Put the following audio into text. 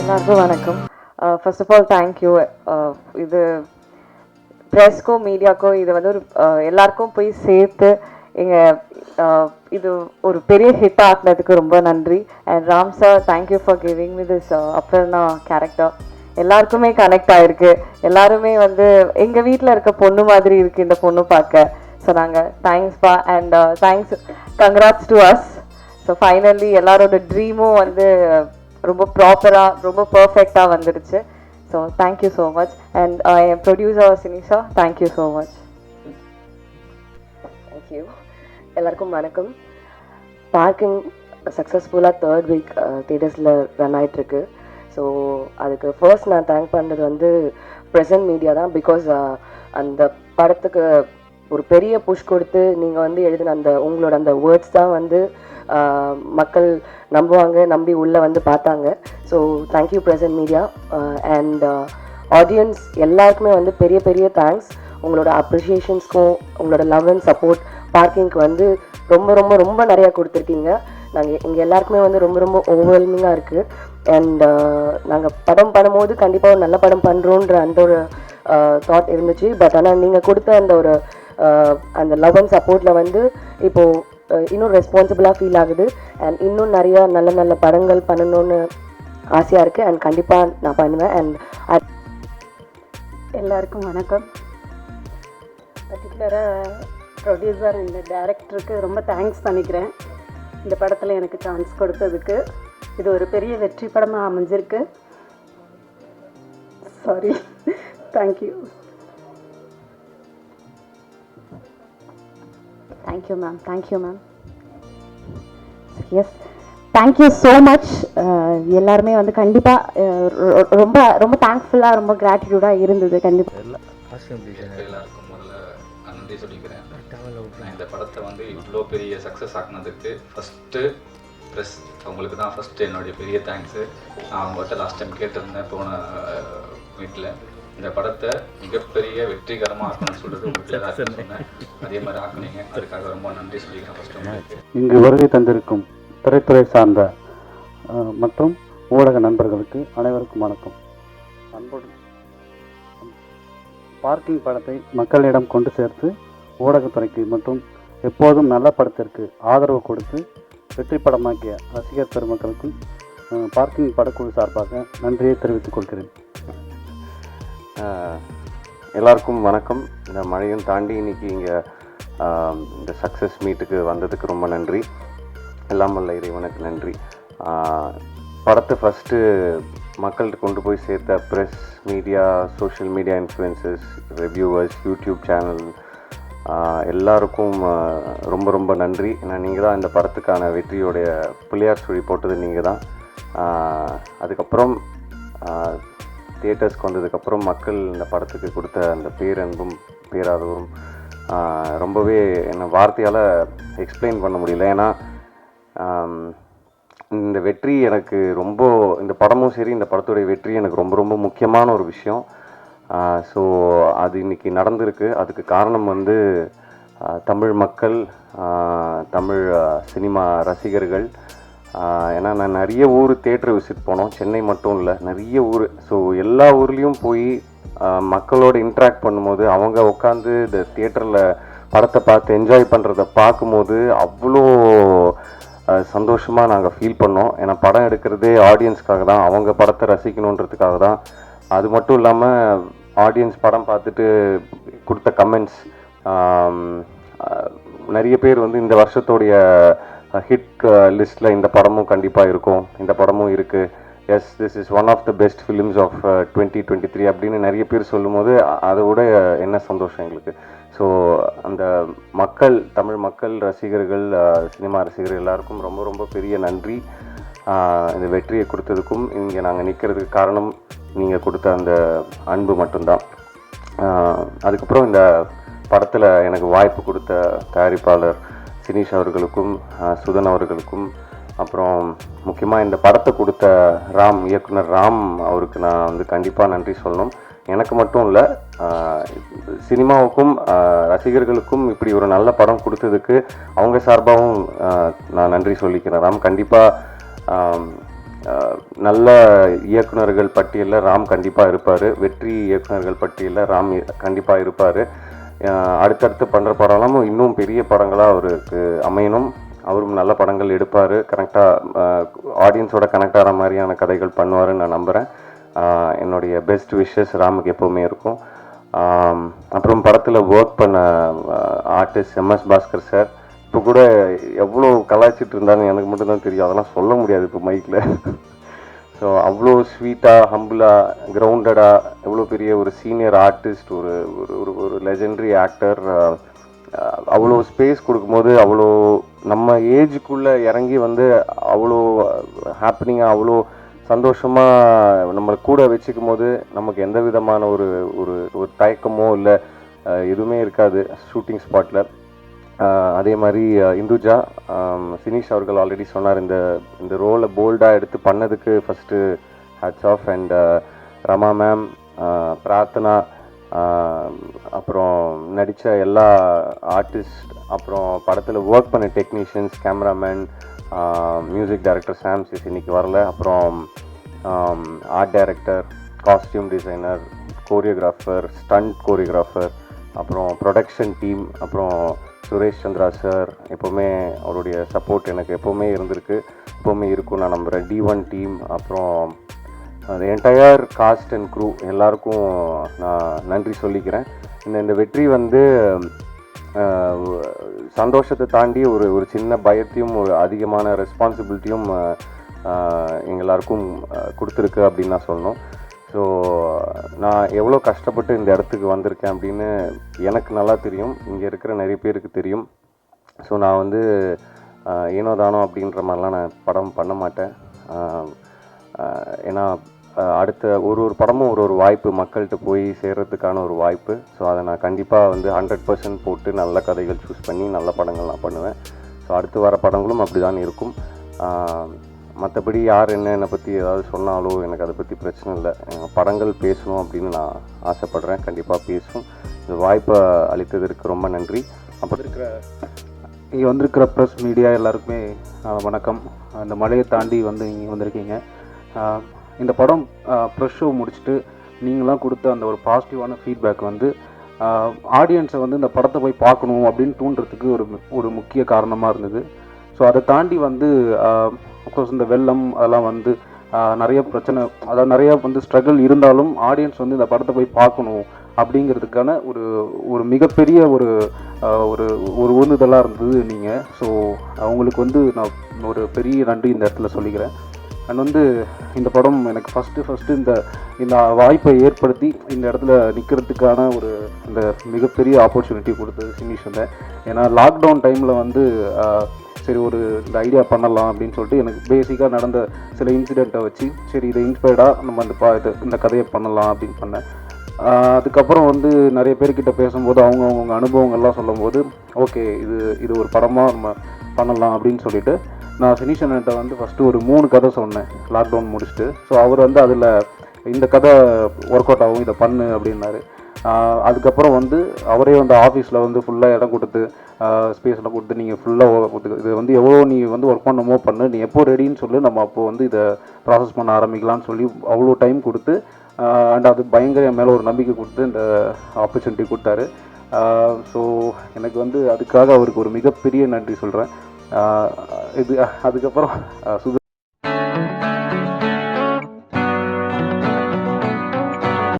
எல்லாருக்கும் வணக்கம். First of all thank you. இது ப்ரெஸ்க்கோ மீடியாக்கோ இது வந்து ஒரு எல்லாருக்கும் போய் சேர்த்து இது ஒரு பெரிய ஹிட் ஆகினதுக்கு ரொம்ப நன்றி. And Ram sir, thank you for giving me this Aparna character. எல்லாருக்குமே கனெக்ட் ஆகிருக்கு. எல்லாருமே வந்து எங்கள் வீட்டில் இருக்க பொண்ணு மாதிரி இருக்குது இந்த பொண்ணு பார்க்க. ஸோ நாங்கள் தேங்க்ஸ்பா and thanks, congrats to us. So finally எல்லாரோட ட்ரீமும் வந்து ரொம்ப ப்ராப்பராக ரொம்ப பர்ஃபெக்டாக வந்துடுச்சு. So thank you so much. And என் ப்ரொடியூசர் சினிஷா, தேங்க்யூ ஸோ மச். தேங்க்யூ. எல்லாருக்கும் வணக்கம். பார்க்கிங் சக்ஸஸ்ஃபுல்லாக 3rd வீக் தியேட்டர்ஸில் ரன் ஆகிட்டுருக்கு. ஸோ அதுக்கு ஃபர்ஸ்ட் நான் தேங்க் பண்ணுறது வந்து ப்ரெசன்ட் மீடியா தான். பிகாஸ் அந்த படத்துக்கு ஒரு பெரிய புஷ் கொடுத்து நீங்கள் வந்து எழுதின உங்களோட அந்த வேர்ட்ஸ் தான் வந்து மக்கள் நம்புவாங்க, நம்பி உள்ளே வந்து பார்த்தாங்க. So thank you present media. And audience எல்லாருக்குமே வந்து பெரிய பெரிய தேங்க்ஸ். உங்களோட அப்ரிஷியேஷன்ஸ்க்கும் உங்களோட லவ் அண்ட் சப்போர்ட் பார்க்கிங்க்கு வந்து ரொம்ப ரொம்ப ரொம்ப நிறையா கொடுத்துருக்கீங்க. நாங்கள் இங்கே எல்லாருக்குமே வந்து ரொம்ப ரொம்ப ஓவர்வெல்மிங்காக இருக்குது. அண்ட் நாங்கள் படம் பண்ணும்போது கண்டிப்பாக ஒரு நல்ல படம் பண்ணுறோன்ற அந்த ஒரு தாட் இருந்துச்சு. பட் ஆனால் நீங்கள் கொடுத்த அந்த லவ் அண்ட் சப்போர்ட்டில் வந்து இப்போது இன்னும் ரெஸ்பான்சிபிளாக ஃபீல் ஆகுது. அண்ட் இன்னும் நிறையா நல்ல நல்ல படங்கள் பண்ணணும்னு ஆசையாக இருக்குது. அண்ட் கண்டிப்பாக நான் பண்ணுவேன். அண்ட் எல்லாருக்கும் வணக்கம். பர்டிகுலராக ப்ரொடியூசர் அண்ட் டைரக்டருக்கு ரொம்ப தேங்க்ஸ் பண்ணிக்கிறேன் இந்த படத்தில் எனக்கு சான்ஸ் கொடுத்ததுக்கு. இது ஒரு பெரிய வெற்றி படமாக அமைஞ்சிருக்கு. Sorry. Thank you. Thank you ma'am. Thank you ma'am. Yes, thank you so much. எல்லாருமே வந்து கண்டிப்பாக ரொம்ப ரொம்ப தேங்க்ஃபுல்லாக ரொம்ப கிராட்டிடியூடாக இருந்தது. கண்டிப்பாக எல்லாருக்கும் முதல்ல நன்றி சொல்லிக்கிறேன். நான் இந்த படத்தை வந்து இவ்வளோ பெரிய சக்ஸஸ் ஆக்கினதுக்கு ஃபஸ்ட்டு ப்ரெஸ் அவங்களுக்கு தான் ஃபஸ்ட்டு என்னுடைய பெரிய தேங்க்ஸு. நான் அவங்கள்ட்ட லாஸ்ட் டைம் கேட்டிருந்தேன் போன வீட்டில், இந்த படத்தை மிகப்பெரிய வெற்றிகரமாக ஆக்கணும்னு சொல்கிறது உங்களுக்கு தான் சொன்னேன். அதே மாதிரி ஆக்குனீங்க. அதுக்காக ரொம்ப நன்றி சொல்லிக்கிறேன் ஃபஸ்ட்டு உங்களுக்கு. இங்கு வருகை தந்திருக்கும் திரைத்துறை சார்ந்த மற்றும் ஊடக நண்பர்களுக்கு அனைவருக்கும் வணக்கம். அன்போடு பார்க்கிங் படத்தை மக்களிடம் கொண்டு சேர்த்து ஊடகத்துறைக்கு மற்றும் எப்போதும் நல்ல படத்திற்கு ஆதரவு கொடுத்து வெற்றி படமாக்கிய ரசிகர் பெருமக்களுக்கும் பார்க்கிங் படக்குழு சார்பாக நன்றியை தெரிவித்துக் கொள்கிறேன். எல்லாருக்கும் வணக்கம். இந்த மழையும் தாண்டி இன்றைக்கி இங்கே இந்த சக்ஸஸ் மீட்டுக்கு வந்ததுக்கு ரொம்ப நன்றி. எல்லாம் வல்ல இறைவனுக்கு நன்றி. படத்தை ஃபஸ்ட்டு மக்கள்கிட்ட கொண்டு போய் சேர்த்த press, media, social media influencers, reviewers, YouTube channel எல்லாருக்கும் ரொம்ப ரொம்ப நன்றி. ஏன்னா நீங்கள் தான் இந்த படத்துக்கான வெற்றியோடைய பிள்ளையார் சுழி போட்டது நீங்கள் தான். அதுக்கப்புறம் தியேட்டர்ஸ்க்கு வந்ததுக்கப்புறம் மக்கள் இந்த படத்துக்கு கொடுத்த அந்த பேரன்பும் பேராதவரும் ரொம்பவே என்ன வார்த்தையால் எக்ஸ்பிளைன் பண்ண முடியல. ஏன்னா இந்த வெற்றி எனக்கு ரொம்ப, இந்த படமும் சரி இந்த படத்துடைய வெற்றி எனக்கு ரொம்ப ரொம்ப முக்கியமான ஒரு விஷயம். ஸோ அது இன்றைக்கி நடந்திருக்கு. அதுக்கு காரணம் வந்து தமிழ் மக்கள், தமிழ் சினிமா ரசிகர்கள். ஏன்னா நான் நிறைய ஊர் தியேட்டர் விசிட் போனோம், சென்னை மட்டும் இல்லை, நிறைய ஊர். ஸோ எல்லா ஊர்லேயும் போய் மக்களோடு இன்ட்ராக்ட் பண்ணும்போது அவங்க உட்காந்து இந்த தியேட்டரில் படத்தை பார்த்து என்ஜாய் பண்ணுறத பார்க்கும்போது அவ்வளோ சந்தோஷமாக நாங்கள் ஃபீல் பண்ணோம். ஏன்னா படம் எடுக்கிறதே ஆடியன்ஸ்க்காக தான், அவங்க படத்தை ரசிக்கணுன்றதுக்காக தான். அது மட்டும் இல்லாமல் ஆடியன்ஸ் படம் பார்த்துட்டு கொடுத்த கமெண்ட்ஸ், நிறைய பேர் வந்து இந்த வருஷத்தோடைய ஹிட் லிஸ்ட்டில் இந்த படமும் கண்டிப்பாக இருக்கும், இந்த படமும் இருக்குது, yes this is one of the best films of 2023 அப்படின்னு நிறைய பேர் சொல்லும்போது அதை விட என்ன சந்தோஷம் எங்களுக்கு. ஸோ அந்த மக்கள், தமிழ் மக்கள் ரசிகர்கள், சினிமா ரசிகர்கள் எல்லாருக்கும் ரொம்ப ரொம்ப பெரிய நன்றி. இந்த வெற்றியை கொடுத்ததுக்கும் இங்கே நாங்கள் நிற்கிறதுக்கு காரணம் நீங்கள் கொடுத்த அந்த அன்பு மட்டும்தான். அதுக்கப்புறம் இந்த படத்தில் எனக்கு வாய்ப்பு கொடுத்த தயாரிப்பாளர் சினிஷ் அவர்களுக்கும், சுதன் அவர்களுக்கும், அப்புறம் முக்கியமாக இந்த படத்தை கொடுத்த ராம், இயக்குனர் ராம் அவருக்கு நான் வந்து கண்டிப்பாக நன்றி சொல்லணும். எனக்கு மட்டும் இல்லை, சினிமாவுக்கும் ரசிகர்களுக்கும் இப்படி ஒரு நல்ல படம் கொடுத்ததுக்கு அவங்க சார்பாகவும் நான் நன்றி சொல்லிக்கிறேன். ராம், கண்டிப்பாக நல்ல இயக்குனர்கள் பட்டியலில் ராம் கண்டிப்பாக இருப்பார். வெற்றி இயக்குனர்கள் பட்டியலில் ராம் கண்டிப்பாக இருப்பார். அடுத்தடுத்து பண்ணுற படம்லாம் இன்னும் பெரிய படங்களாக அவருக்கு அமையணும். அவரும் நல்ல படங்கள் எடுப்பார். கரெக்டாக ஆடியன்ஸோட கனெக்ட் ஆகிற மாதிரியான கதைகள் பண்ணுவாருன்னு நான் நம்புகிறேன். என்னுடைய பெஸ்ட் விஷஸ் ராமுக்கு எப்போவுமே இருக்கும். அப்புறம் படத்தில் ஒர்க் பண்ண ஆர்டிஸ்ட் MS பாஸ்கர் சார் இப்போ கூட எவ்வளோ கலாய்ச்சிட்டு இருந்தாலும் எனக்கு மட்டும்தான் தெரியும். அதெல்லாம் சொல்ல முடியாது இப்போ மைக்கில். ஸோ அவ்வளோ ஸ்வீட்டாக, ஹம்பிளாக, கிரவுண்டடாக, எவ்வளோ பெரிய ஒரு சீனியர் ஆர்டிஸ்ட், ஒரு ஒரு ஒரு லெஜெண்டரி ஆக்டர், அவ்வளோ ஸ்பேஸ் கொடுக்கும்போது அவ்வளோ நம்ம ஏஜுக்குள்ளே இறங்கி வந்து அவ்வளோ ஹாப்பனிங்காக, அவ்வளோ சந்தோஷமாக நம்மளை கூட வச்சுக்கும் போது நமக்கு எந்த விதமான ஒரு ஒரு ஒரு தயக்கமோ இல்லை எதுவுமே இருக்காது ஷூட்டிங் ஸ்பாட்டில். அதே மாதிரி இந்துஜா, சினிஷ் அவர்கள் ஆல்ரெடி சொன்னார், இந்த ரோலை போல்டாக எடுத்து பண்ணதுக்கு first hats off. And Rama ma'am, Prarthana, அப்புறம் நடித்த எல்லா ஆர்டிஸ்ட், அப்புறம் படத்தில் ஒர்க் பண்ண technicians, cameraman, music director Sam CS இன்னைக்கு வரல, அப்புறம் art director, costume designer, choreographer, stunt choreographer, அப்புறம் ப்ரொடக்ஷன் டீம், அப்புறம் சுரேஷ் சந்திரா சார், எப்போவுமே அவருடைய சப்போர்ட் எனக்கு எப்போவுமே இருந்திருக்கு, எப்போவுமே இருக்கும் நான் நம்புகிறேன். D1 டீம், அப்புறம் அந்த என்டையர் காஸ்ட் அண்ட் க்ரூ எல்லாருக்கும் நான் நன்றி சொல்லிக்கிறேன். இந்த வெற்றி வந்து சந்தோஷத்தை தாண்டி ஒரு சின்ன பயத்தையும் ஒரு அதிகமான ரெஸ்பான்சிபிலிட்டியும் எங்களாருக்கும் கொடுத்துருக்கு அப்படின்னு நான் சொல்லணும். ஸோ நான் எவ்வளோ கஷ்டப்பட்டு இந்த இடத்துக்கு வந்திருக்கேன் அப்படின்னு எனக்கு நல்லா தெரியும், இங்கே இருக்கிற நிறைய பேருக்கு தெரியும். ஸோ நான் வந்து ஏனோ தானோ அப்படின்ற மாதிரிலாம் நான் படம் பண்ண மாட்டேன். ஏன்னா அடுத்த ஒரு படமும் ஒரு வாய்ப்பு, மக்கள்கிட்ட போய் சேர்கிறதுக்கான ஒரு வாய்ப்பு. ஸோ அதை நான் கண்டிப்பாக வந்து 100% போட்டு நல்ல கதைகள் சூஸ் பண்ணி நல்ல படங்கள் நான் பண்ணுவேன். ஸோ அடுத்து வர படங்களும் அப்படி தான் இருக்கும். மற்றபடி யார் என்னை பற்றி ஏதாவது சொன்னாலோ எனக்கு அதை பற்றி பிரச்சனை இல்லை. படங்கள் பேசணும் அப்படின்னு நான் ஆசைப்பட்றேன், கண்டிப்பாக பேசும். இந்த வாய்ப்பை அளித்ததற்கு ரொம்ப நன்றி. அப்படி இங்கே வந்திருக்கிற ப்ரெஸ் மீடியா எல்லாருக்குமே வணக்கம். அந்த மழையை தாண்டி வந்து நீங்கள் வந்திருக்கீங்க. இந்த படம் ப்ரெஸ் ஷோ முடிச்சுட்டு நீங்களாம் கொடுத்த அந்த ஒரு பாசிட்டிவான ஃபீட்பேக் வந்து ஆடியன்ஸை வந்து இந்த படத்தை போய் பார்க்கணும் அப்படின்னு தூண்டுறதுக்கு ஒரு முக்கிய காரணமாக இருந்தது. ஸோ அதை தாண்டி வந்து அஃப்கோர்ஸ் இந்த வெள்ளம் அதெல்லாம் வந்து நிறைய பிரச்சனை, அதாவது நிறைய வந்து ஸ்ட்ரகிள் இருந்தாலும் ஆடியன்ஸ் வந்து இந்த படத்தை போய் பார்க்கணும் அப்படிங்கிறதுக்கான ஒரு மிகப்பெரிய ஒரு உந்துதலாக இருந்தது நீங்கள். ஸோ அவங்களுக்கு வந்து நான் ஒரு பெரிய நன்றி இந்த இடத்துல சொல்லிக்கிறேன். அண்ட் வந்து இந்த படம் எனக்கு ஃபஸ்ட்டு இந்த வாய்ப்பை ஏற்படுத்தி இந்த இடத்துல நிற்கிறதுக்கான இந்த மிகப்பெரிய ஆப்பர்ச்சுனிட்டி கொடுத்தது சினிஷ் தான். ஏன்னா லாக்டவுன் டைமில் வந்து சரி இந்த ஐடியா பண்ணலாம் அப்படின்னு சொல்லிட்டு எனக்கு பேசிக்காக நடந்த சில இன்சிடெண்ட்டை வச்சு சரி இதை இன்ஸ்பயர்டாக நம்ம இந்த கதையை பண்ணலாம் அப்படின்னு பண்ணேன். அதுக்கப்புறம் வந்து நிறைய பேர்கிட்ட பேசும்போது அவங்க அனுபவங்கள்லாம் சொல்லும்போது ஓகே இது ஒரு படமாக நம்ம பண்ணலாம் அப்படின்னு சொல்லிட்டு நான் சினிஷன்கிட்ட வந்து ஃபஸ்ட்டு ஒரு 3 கதை சொன்னேன் லாக்டவுன் முடிச்சுட்டு. ஸோ அவர் வந்து அதில் இந்த கதை ஒர்க் அவுட் ஆகும், இதை பண்ணு அப்படின்னாரு. அதுக்கப்புறம் வந்து அவரே வந்து ஆஃபீஸில் வந்து ஃபுல்லாக இடம் கொடுத்து ஸ்பேஸ்லாம் கொடுத்து நீங்கள் ஃபுல்லாக இது வந்து எவ்வளோ நீ வந்து ஒர்க் பண்ணமோ பண்ணு, நீ எப்போ ரெடின்னு சொல்லி நம்ம அப்போது வந்து இதை ப்ராசஸ் பண்ண ஆரம்பிக்கலாம்னு சொல்லி அவ்வளோ டைம் கொடுத்து அண்ட் அது பயங்கர என் மேலே ஒரு நம்பிக்கை கொடுத்து இந்த ஆப்பர்ச்சுனிட்டி கொடுத்தாரு. ஸோ எனக்கு வந்து அதுக்காக அவருக்கு ஒரு மிகப்பெரிய நன்றி சொல்கிறேன். அதுக்கப்புறம்